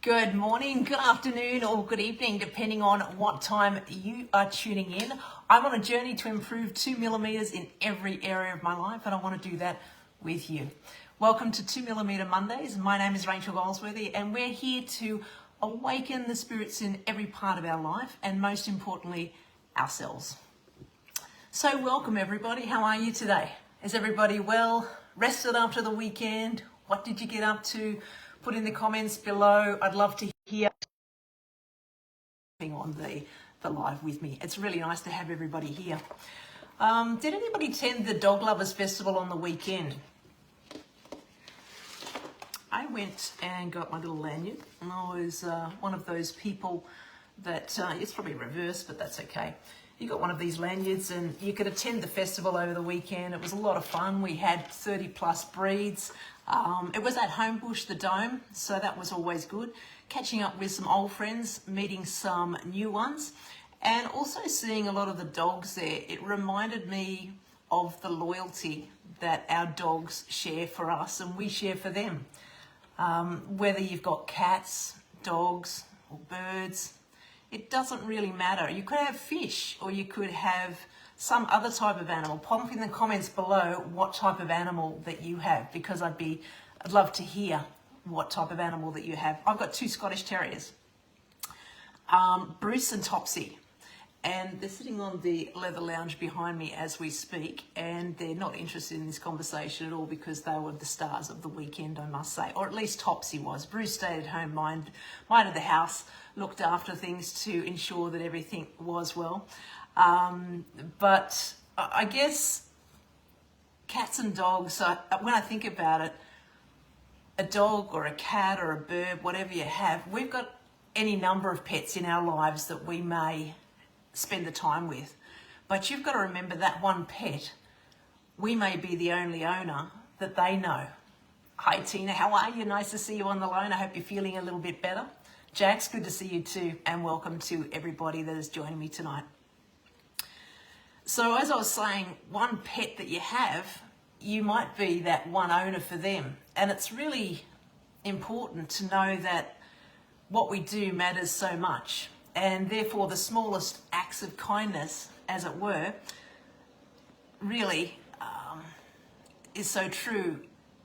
Good morning, good afternoon, or good evening, depending on what time you are tuning in. I'm on a journey to improve 2 millimeters in every area of my life, and I want to do that with you. Welcome to 2 Millimeter Mondays. My name is Rachael, and we're here to awaken the spirits in every part of our life, and most importantly, ourselves. So welcome everybody. How are you today? Is everybody well? Rested after the weekend? What did you get up to? Put in the comments below. I'd love to hear on the live with me. It's really nice to have everybody here. Did anybody attend the Dog Lovers Festival on the weekend? I went and got my little lanyard, and I was one of those people that, it's probably reversed, but that's okay. You got one of these lanyards and you could attend the festival over the weekend. It was a lot of fun. We had 30 plus breeds. It was at Homebush, the Dome, so that was always good. Catching up with some old friends, meeting some new ones, and also seeing a lot of the dogs there. It reminded me of the loyalty that our dogs share for us and we share for them. Whether you've got cats, dogs, or birds, it doesn't really matter. You could have fish, or you could have some other type of animal. Pop in the comments below what type of animal that you have, because I'd love to hear what type of animal that you have. I've got 2 Scottish Terriers, Bruce and Topsy, and they're sitting on the leather lounge behind me as we speak, and they're not interested in this conversation at all because they were the stars of the weekend, I must say, or at least Topsy was. Bruce stayed at home, minded the house, looked after things to ensure that everything was well. But I guess cats and dogs, when I think about it, a dog or a cat or a bird, whatever you have, we've got any number of pets in our lives that we may spend the time with. But you've got to remember that one pet, we may be the only owner that they know. Hi Tina, how are you? Nice to see you on the line. I hope you're feeling a little bit better. Jax, good to see you too, and welcome to everybody that is joining me tonight. So as I was saying, one pet that you have, you might be that one owner for them. And it's really important to know that what we do matters so much. And therefore the smallest acts of kindness, as it were, really is so true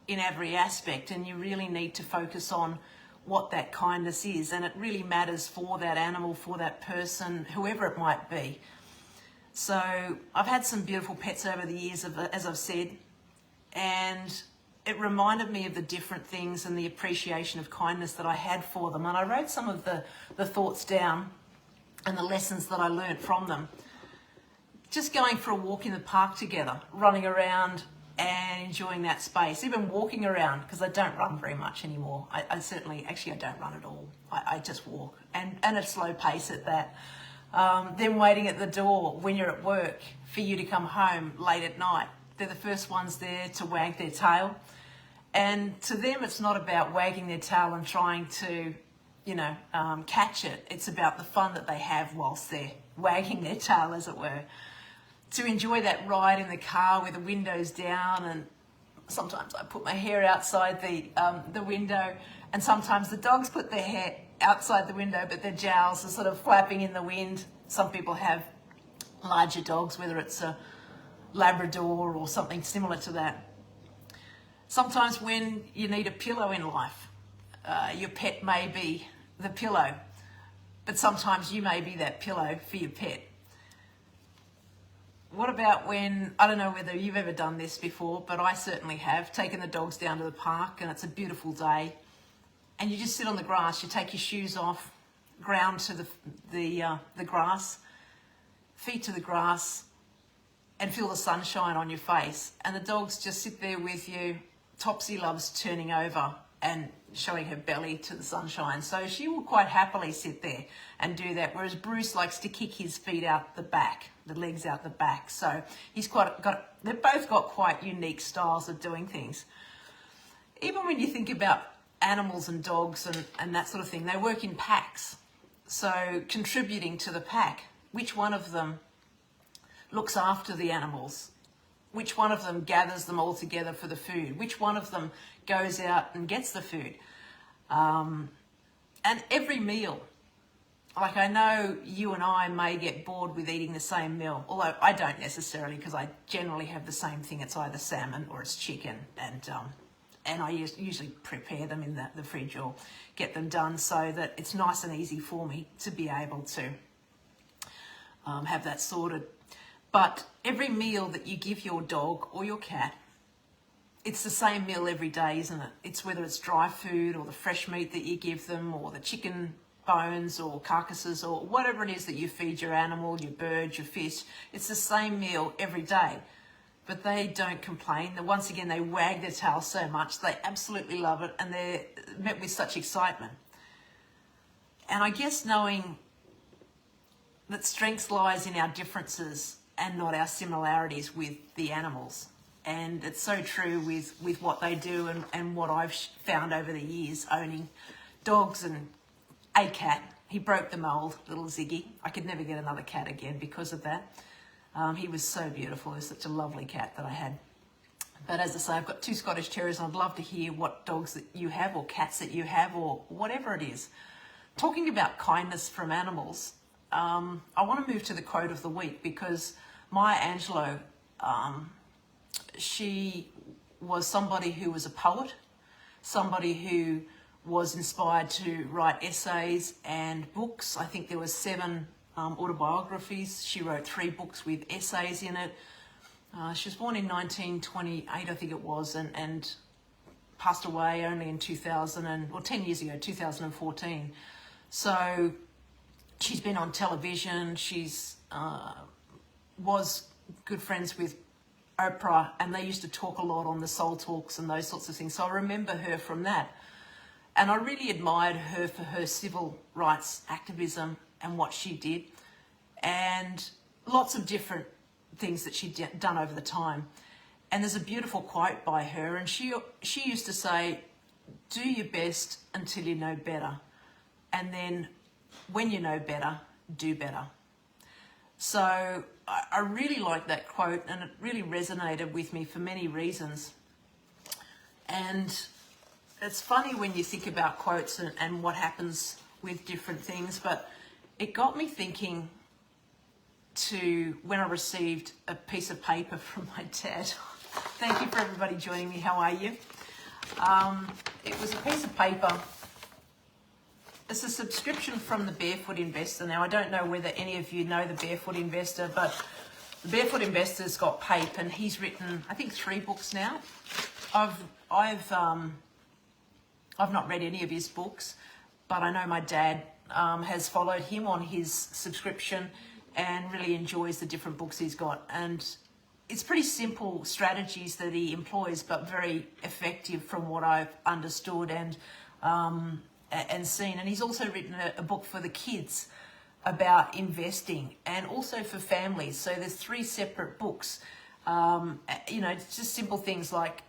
in every aspect. And you really need to focus on what that kindness is. And it really matters for that animal, for that person, whoever it might be. So I've had some beautiful pets over the years, as I've said, and it reminded me of the different things and the appreciation of kindness that I had for them. And I wrote some of the thoughts down and the lessons that I learned from them. Just going for a walk in the park together, running around and enjoying that space, even walking around, because I don't run very much anymore. I don't run at all. I just walk, and at a slow pace at that. Them waiting at the door when you're at work for you to come home late at night. They're the first ones there to wag their tail. And to them, it's not about wagging their tail and trying to, catch it. It's about the fun that they have whilst they're wagging their tail, as it were. To enjoy that ride in the car with the windows down, and sometimes I put my hair outside the window, and sometimes the dogs put their hair outside the window, but their jowls are sort of flapping in the wind. Some people have larger dogs, whether it's a Labrador or something similar to that. Sometimes when you need a pillow in life, your pet may be the pillow, but sometimes you may be that pillow for your pet. What about when, I don't know whether you've ever done this before, but I certainly have, taken the dogs down to the park and it's a beautiful day, and you just sit on the grass, you take your shoes off, ground to the grass, feet to the grass, and feel the sunshine on your face. And the dogs just sit there with you. Topsy loves turning over and showing her belly to the sunshine, so she will quite happily sit there and do that, whereas Bruce likes to kick his feet out the back, the legs out the back. So they've both got quite unique styles of doing things. Even when you think about animals and dogs and that sort of thing, they work in packs. So contributing to the pack, which one of them looks after the animals? Which one of them gathers them all together for the food? Which one of them goes out and gets the food? And every meal, like I know you and I may get bored with eating the same meal, although I don't necessarily, because I generally have the same thing. It's either salmon or it's chicken, and I usually prepare them in the fridge or get them done so that it's nice and easy for me to be able to have that sorted. But every meal that you give your dog or your cat, it's the same meal every day, isn't it? It's whether it's dry food or the fresh meat that you give them or the chicken bones or carcasses or whatever it is that you feed your animal, your bird, your fish. It's the same meal every day. But they don't complain. Once again, they wag their tail so much. They absolutely love it, and they're met with such excitement. And I guess knowing that strength lies in our differences and not our similarities with the animals. And it's so true with what they do and what I've found over the years owning dogs and a cat. He broke the mold, little Ziggy. I could never get another cat again because of that. He was so beautiful. He was such a lovely cat that I had. But as I say, I've got 2 Scottish Terriers, and I'd love to hear what dogs that you have or cats that you have or whatever it is. Talking about kindness from animals, I want to move to the quote of the week because Maya Angelou, she was somebody who was a poet, somebody who was inspired to write essays and books. I think there were 7 autobiographies. She wrote 3 books with essays in it. She was born in 1928, I think it was, and passed away only in 10 years ago, 2014. So she's been on television. She's was good friends with Oprah, and they used to talk a lot on the Soul Talks and those sorts of things. So I remember her from that. And I really admired her for her civil rights activism and what she did, and lots of different things that she'd done over the time. And there's a beautiful quote by her, and she used to say, "Do your best until you know better, and then when you know better, do better." So I really like that quote, and it really resonated with me for many reasons. And it's funny when you think about quotes and what happens with different things, but it got me thinking to when I received a piece of paper from my dad. Thank you for everybody joining me. How are you? It was a piece of paper. It's a subscription from the Barefoot Investor. Now, I don't know whether any of you know the Barefoot Investor, but the Barefoot Investor's got Pape, and he's written, I think, 3 books now. I've not read any of his books, but I know my dad has followed him on his subscription and really enjoys the different books he's got. And it's pretty simple strategies that he employs, but very effective from what I've understood and seen. And he's also written a book for the kids about investing and also for families. So there's 3 separate books. It's just simple things like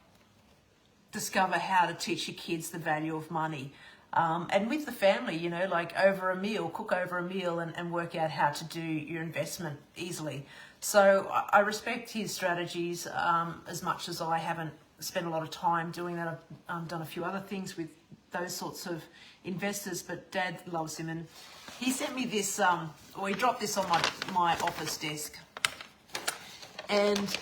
discover how to teach your kids the value of money. And with the family, like over a meal, cook over a meal and work out how to do your investment easily. So I respect his strategies as much as I haven't spent a lot of time doing that. I've done a few other things with those sorts of investors, but Dad loves him. And he sent me this, or he dropped this on my office desk. And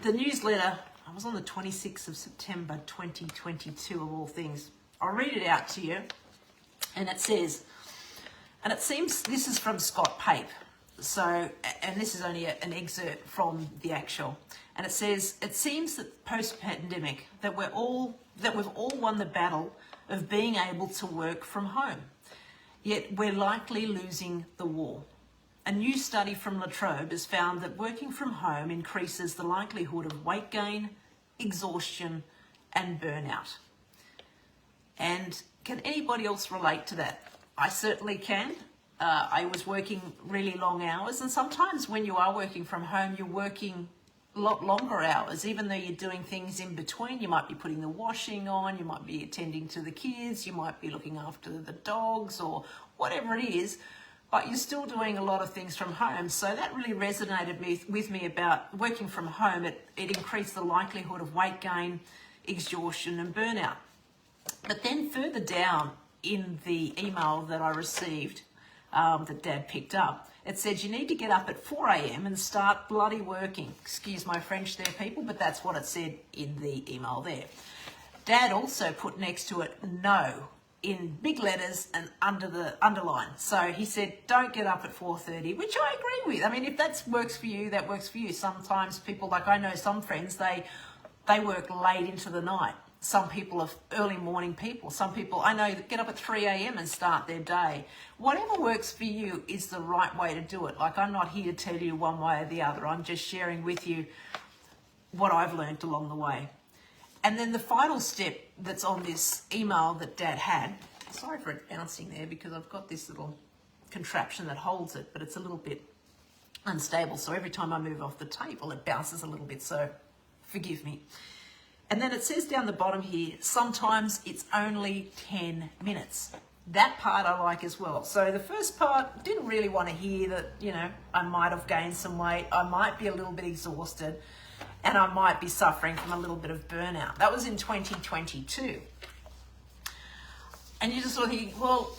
the newsletter, I was on the 26th of September 2022 of all things. I'll read it out to you. And it says, and it seems, this is from Scott Pape. So, and this is only an excerpt from the actual. And it says, it seems that post-pandemic that we've all won the battle of being able to work from home. Yet we're likely losing the war. A new study from La Trobe has found that working from home increases the likelihood of weight gain, exhaustion, and burnout. And can anybody else relate to that? I certainly can. I was working really long hours, and sometimes when you are working from home, you're working a lot longer hours, even though you're doing things in between. You might be putting the washing on, you might be attending to the kids, you might be looking after the dogs or whatever it is, but you're still doing a lot of things from home. So that really resonated with me about working from home. It increased the likelihood of weight gain, exhaustion and burnout. But then further down in the email that I received that Dad picked up. It said you need to get up at 4 a.m. and start bloody working. Excuse my French there, people, but that's what it said in the email there. Dad also put next to it no in big letters and underline. So he said, don't get up at 4:30, which I agree with. I mean, if that works for you, that works for you. Sometimes people, like I know some friends, they work late into the night. Some people are early morning people. Some people I know that get up at 3 a.m. and start their day. Whatever works for you is the right way to do it. Like, I'm not here to tell you one way or the other. I'm just sharing with you what I've learned along the way. And then the final step that's on this email that Dad had, sorry for it bouncing there because I've got this little contraption that holds it, but it's a little bit unstable. So every time I move off the table, it bounces a little bit. So forgive me. And then it says down the bottom here, sometimes it's only 10 minutes. That part I like as well. So the first part, didn't really want to hear that, you know, I might have gained some weight. I might be a little bit exhausted and I might be suffering from a little bit of burnout. That was in 2022. And you just sort of think, well,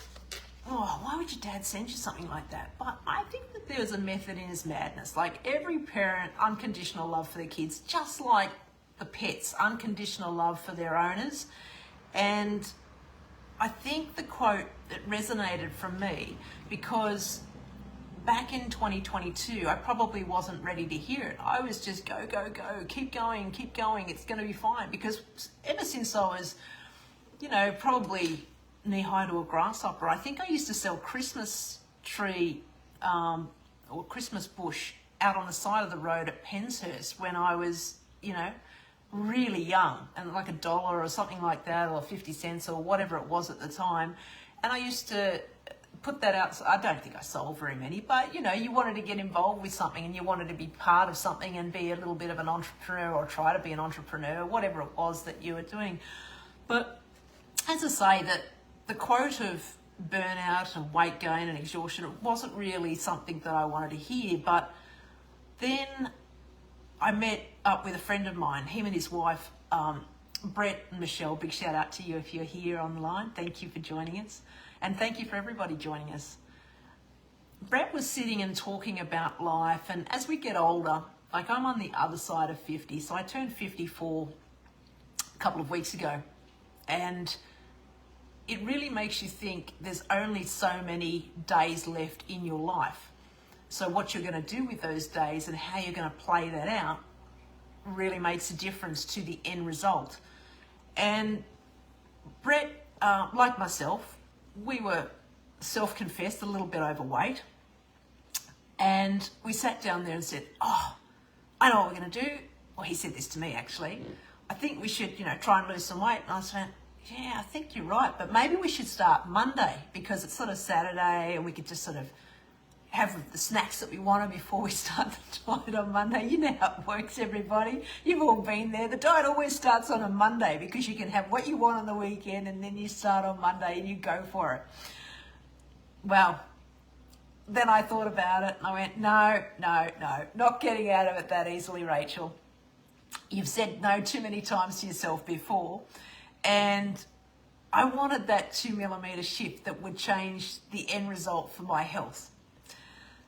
why would your dad send you something like that? But I think that there's a method in his madness. Like every parent, unconditional love for their kids, just like the pets, unconditional love for their owners. And I think the quote that resonated from me, because back in 2022, I probably wasn't ready to hear it. I was just go, go, go, keep going, it's going to be fine. Because ever since I was, you know, probably knee-high to a grasshopper, I think I used to sell Christmas tree or Christmas bush out on the side of the road at Penshurst when I was, you know, really young, and like $1 or something like that, or 50 cents or whatever it was at the time. And I used to put that out. I don't think I sold very many, but you know, you wanted to get involved with something and you wanted to be part of something and be a little bit of an entrepreneur, or try to be an entrepreneur, whatever it was that you were doing. But as I say, that the quote of burnout and weight gain and exhaustion, it wasn't really something that I wanted to hear. But then I met up with a friend of mine, him and his wife, Brett and Michelle. Big shout out to you if you're here online. Thank you for joining us. And thank you for everybody joining us. Brett was sitting and talking about life. And as we get older, like I'm on the other side of 50. So I turned 54 a couple of weeks ago. And it really makes you think there's only so many days left in your life. So what you're going to do with those days and how you're going to play that out really makes a difference to the end result. And Brett, like myself, we were self-confessed a little bit overweight. And we sat down there and said, oh, I know what we're going to do. Well, he said this to me, actually. I think we should, you know, try and lose some weight. And I said, yeah, I think you're right. But maybe we should start Monday, because it's sort of Saturday and we could just sort of have the snacks that we wanted before we start the diet on Monday. You know how it works, everybody. You've all been there. The diet always starts on a Monday because you can have what you want on the weekend and then you start on Monday and you go for it. Well, then I thought about it and I went, no, not getting out of it that easily, Rachel. You've said no too many times to yourself before. And I wanted that 2 millimeter shift that would change the end result for my health.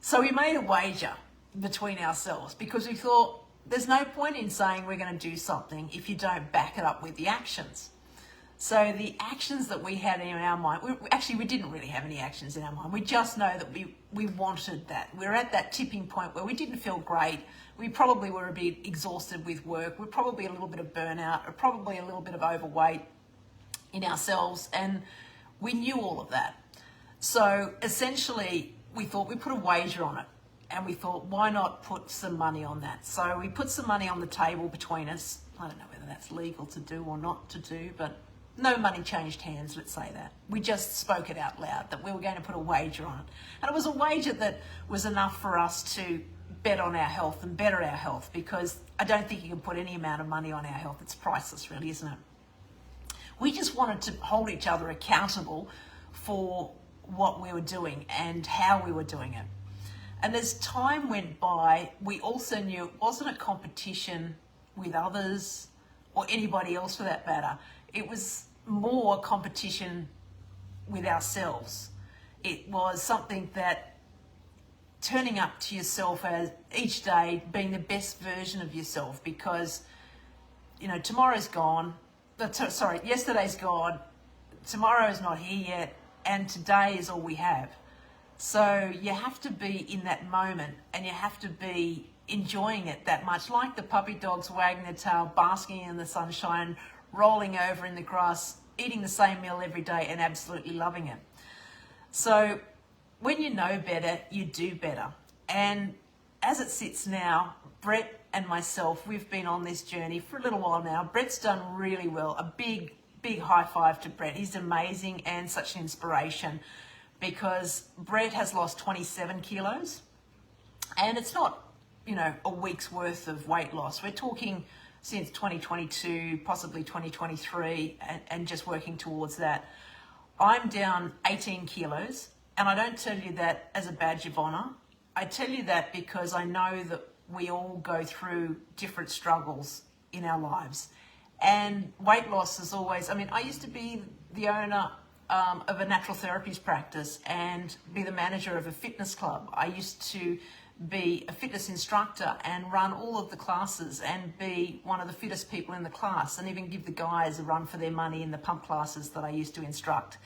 So we made a wager between ourselves, because we thought there's no point in saying we're going to do something if you don't back it up with the actions. So the actions that we had in our mind, we didn't really have any actions in our mind. We just know that we wanted that. We were at that tipping point where we didn't feel great. We probably were a bit exhausted with work. We're probably a little bit of burnout, or probably a little bit of overweight in ourselves. And we knew all of that. So essentially, we thought we'd put a wager on it, and we thought, why not put some money on that? So we put some money on the table between us. I don't know whether that's legal to do or not to do, but no money changed hands, let's say that. We just spoke it out loud that we were going to put a wager on it. And it was a wager that was enough for us to bet on our health and better our health, because I don't think you can put any amount of money on our health. It's priceless, really, isn't it? We just wanted to hold each other accountable for what we were doing and how we were doing it. And as time went by, we also knew it wasn't a competition with others or anybody else for that matter. It was more competition with ourselves. It was something that turning up to yourself as each day, being the best version of yourself, because, you know, tomorrow's gone. Yesterday's gone. Tomorrow's not here yet, and today is all we have. So you have to be in that moment, and you have to be enjoying it that much, like the puppy dogs wagging their tail, basking in the sunshine, rolling over in the grass, eating the same meal every day and absolutely loving it. So when you know better, you do better. And as it sits now, Brett and myself, we've been on this journey for a little while now. Brett's done really well. A big high five to Brett. He's amazing and such an inspiration, because Brett has lost 27 kilos, and it's not, you know, a week's worth of weight loss. We're talking since 2022, possibly 2023, and just working towards that. I'm down 18 kilos, and I don't tell you that as a badge of honor. I tell you that because I know that we all go through different struggles in our lives. And weight loss is always, I mean, I used to be the owner of a natural therapies practice and be the manager of a fitness club. I used to be a fitness instructor and run all of the classes and be one of the fittest people in the class, and even give the guys a run for their money in the pump classes that I used to instruct.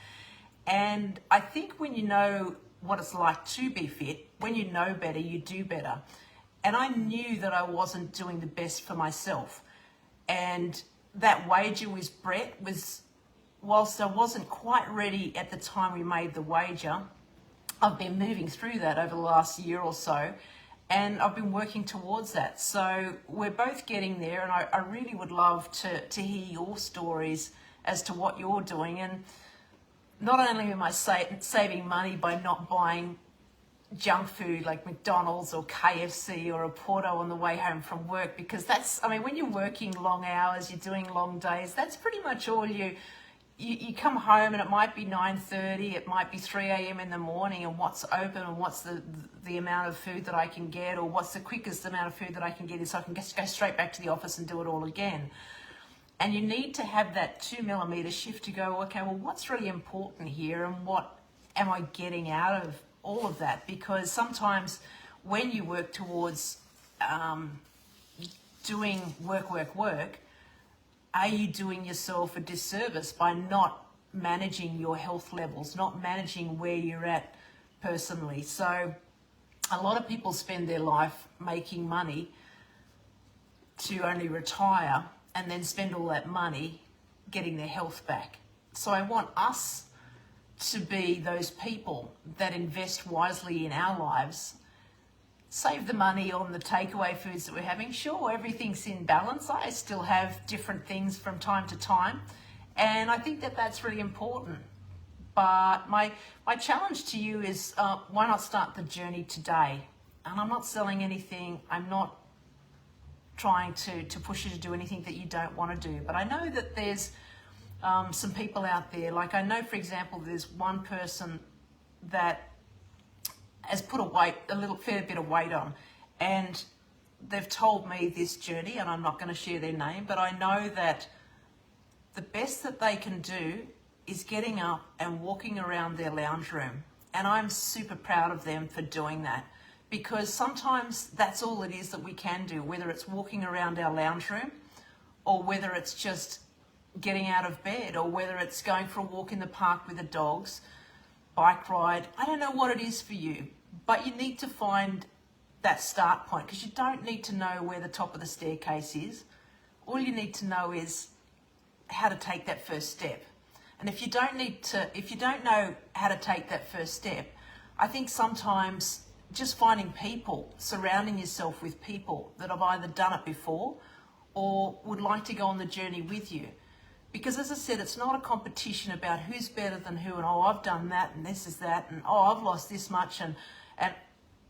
And I think when you know what it's like to be fit, when you know better, you do better. And I knew that I wasn't doing the best for myself. And that wager with Brett was, whilst I wasn't quite ready at the time we made the wager, I've been moving through that over the last year or so, and I've been working towards that. So we're both getting there, and I really would love to hear your stories as to what you're doing. And not only am I saving money by not buying junk food like McDonald's or KFC or a Porto on the way home from work, because that's, I mean, when you're working long hours, you're doing long days, that's pretty much all you come home, and it might be 9:30, it might be 3 a.m. in the morning, and what's open, and what's the amount of food that I can get, or what's the quickest amount of food that I can get, is so I can just go straight back to the office and do it all again. And you need to have that 2mm shift to go, okay, well, what's really important here, and what am I getting out of all of that? Because sometimes when you work towards doing work, are you doing yourself a disservice by not managing your health levels, not managing where you're at personally? So a lot of people spend their life making money to only retire and then spend all that money getting their health back. So I want us to be those people that invest wisely in our lives, save the money on the takeaway foods that we're having. Sure, everything's in balance. I still have different things from time to time, and I think that that's really important. But my challenge to you is, why not start the journey today? And I'm not selling anything. I'm not trying to push you to do anything that you don't want to do. But I know that there's some people out there. Like, I know, for example, there's one person that has put a fair bit of weight on, and they've told me this journey, and I'm not going to share their name, but I know that the best that they can do is getting up and walking around their lounge room. And I'm super proud of them for doing that, because sometimes that's all it is that we can do, whether it's walking around our lounge room, or whether it's just getting out of bed, or whether it's going for a walk in the park with the dogs, bike ride. I don't know what it is for you, but you need to find that start point, because you don't need to know where the top of the staircase is. All you need to know is how to take that first step. And if you don't know how to take that first step, I think sometimes just finding people, surrounding yourself with people that have either done it before or would like to go on the journey with you. Because as I said, it's not a competition about who's better than who, and oh, I've done that and this is that, and oh, I've lost this much, and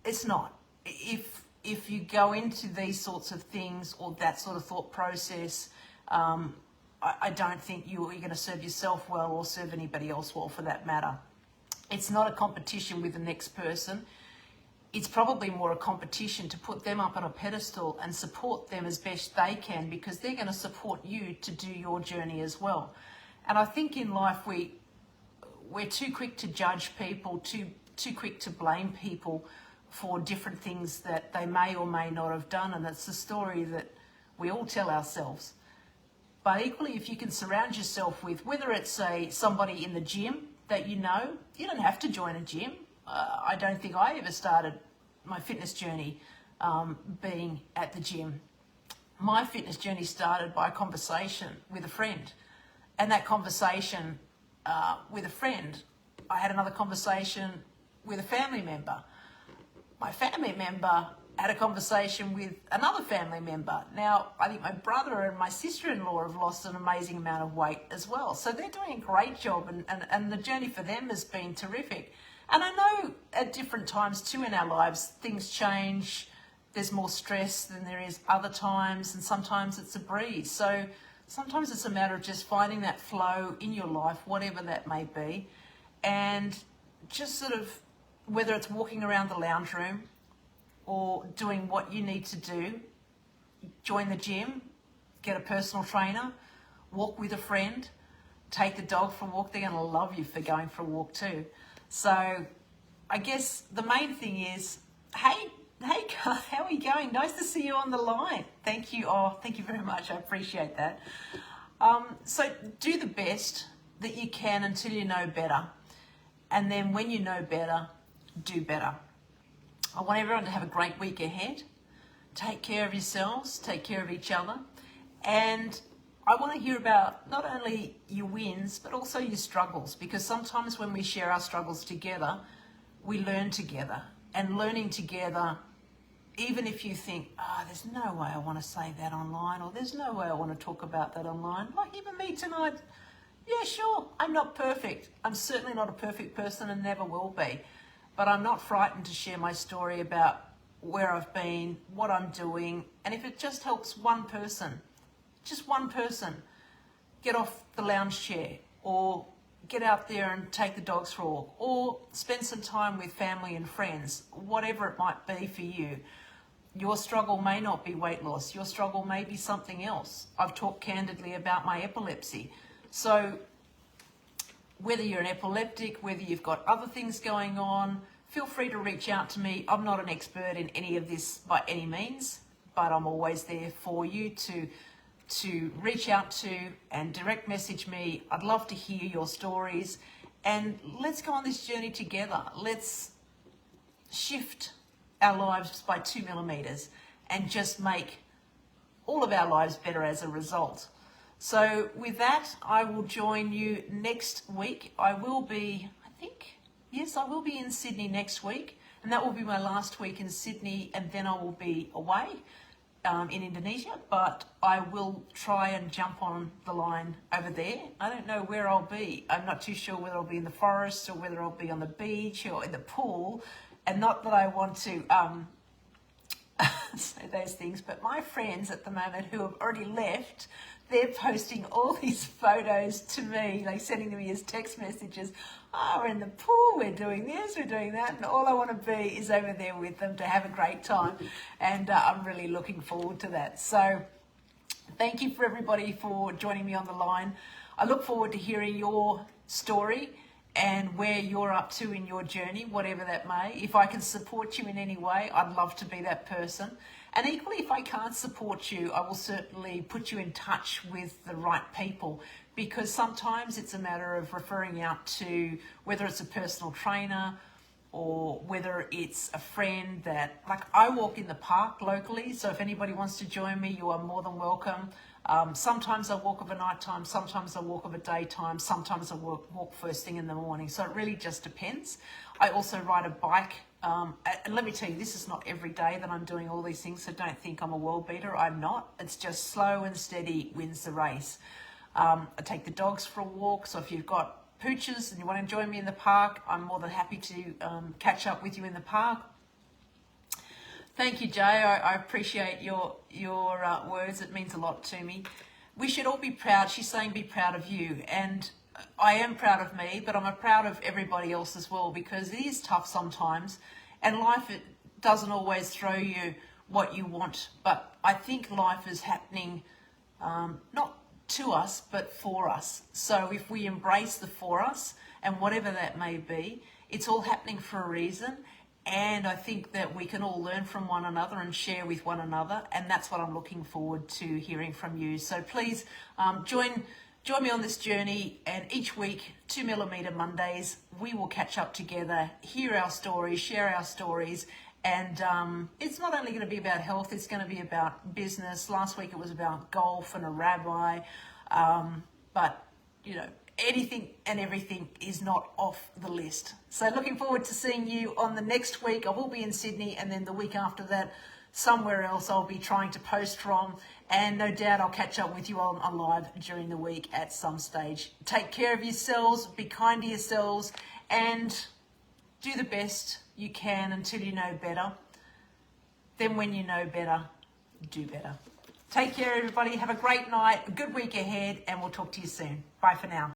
it's not. If you go into these sorts of things or that sort of thought process, I don't think you're going to serve yourself well or serve anybody else well, for that matter. It's not a competition with the next person. It's probably more a competition to put them up on a pedestal and support them as best they can, because they're going to support you to do your journey as well. And I think in life we we're too quick to judge people, too quick to blame people for different things that they may or may not have done, and it's a story that we all tell ourselves. But equally, if you can surround yourself with, whether it's somebody in the gym that you don't have to join a gym. I don't think I ever started my fitness journey being at the gym. My fitness journey started by a conversation with a friend. And that conversation with a friend, I had another conversation with a family member. My family member had a conversation with another family member. Now, I think my brother and my sister-in-law have lost an amazing amount of weight as well. So they're doing a great job, and the journey for them has been terrific. And I know at different times too in our lives, things change. There's more stress than there is other times, and sometimes it's a breeze. So sometimes it's a matter of just finding that flow in your life, whatever that may be, and just sort of, whether it's walking around the lounge room or doing what you need to do, join the gym, get a personal trainer, walk with a friend, take the dog for a walk. They're going to love you for going for a walk too. So I guess the main thing is, hey, Carl, how are you going? Nice to see you on the line. Thank you. Oh, thank you very much. I appreciate that. So do the best that you can until you know better. And then when you know better, do better. I want everyone to have a great week ahead. Take care of yourselves, take care of each other. And I want to hear about not only your wins, but also your struggles, because sometimes when we share our struggles together, we learn together. And learning together, even if you think, there's no way I want to say that online, or there's no way I want to talk about that online, like even me tonight, yeah, sure, I'm not perfect. I'm certainly not a perfect person and never will be. But I'm not frightened to share my story about where I've been, what I'm doing, and if it just helps one person, just one person, get off the lounge chair, or get out there and take the dogs for a walk, or spend some time with family and friends, whatever it might be for you. Your struggle may not be weight loss. Your struggle may be something else. I've talked candidly about my epilepsy. So whether you're an epileptic, whether you've got other things going on, feel free to reach out to me. I'm not an expert in any of this by any means, but I'm always there for you to reach out to and direct message me. I'd love to hear your stories, and let's go on this journey together. Let's shift our lives by 2 millimeters and just make all of our lives better as a result. So with that, I will join you next week. I will be in Sydney next week, and that will be my last week in Sydney, and then I will be away in Indonesia, but I will try and jump on the line over there. I don't know where I'll be. I'm not too sure whether I'll be in the forest or whether I'll be on the beach or in the pool, and not that I want to say those things, but my friends at the moment who have already left, they're posting all these photos to me, like sending them me as text messages. Oh, we're in the pool, we're doing this, we're doing that, and all I want to be is over there with them to have a great time, and I'm really looking forward to that. So thank you for everybody for joining me on the line. I look forward to hearing your story and where you're up to in your journey, whatever that may. If I can support you in any way, I'd love to be that person. And equally, if I can't support you, I will certainly put you in touch with the right people, because sometimes it's a matter of referring out to, whether it's a personal trainer or whether it's a friend that, like, I walk in the park locally, so if anybody wants to join me, you are more than welcome. Sometimes I walk of a night time, sometimes I walk of a daytime, sometimes I walk first thing in the morning. So it really just depends. I also ride a bike. And let me tell you, this is not every day that I'm doing all these things, so don't think I'm a world beater. I'm not. It's just slow and steady wins the race. I take the dogs for a walk, so if you've got pooches and you want to join me in the park, I'm more than happy to catch up with you in the park. Thank you, Jay. I appreciate your words. It means a lot to me. We should all be proud. She's saying be proud of you. And I am proud of me, but I'm proud of everybody else as well, because it is tough sometimes. And life, it doesn't always throw you what you want. But I think life is happening not to us, but for us. So if we embrace the for us and whatever that may be, it's all happening for a reason. And I think that we can all learn from one another and share with one another. And that's what I'm looking forward to hearing from you. So please join me on this journey. And each week, 2mm Mondays, we will catch up together, hear our stories, share our stories. And it's not only going to be about health, it's going to be about business. Last week it was about golf and a rabbi. But, you know, anything and everything is not off the list. So looking forward to seeing you on the next week. I will be in Sydney, and then the week after that, somewhere else I'll be trying to post from. And no doubt I'll catch up with you on live during the week at some stage. Take care of yourselves, be kind to yourselves, and do the best you can until you know better. Then when you know better, do better. Take care, everybody. Have a great night, a good week ahead, and we'll talk to you soon. Bye for now.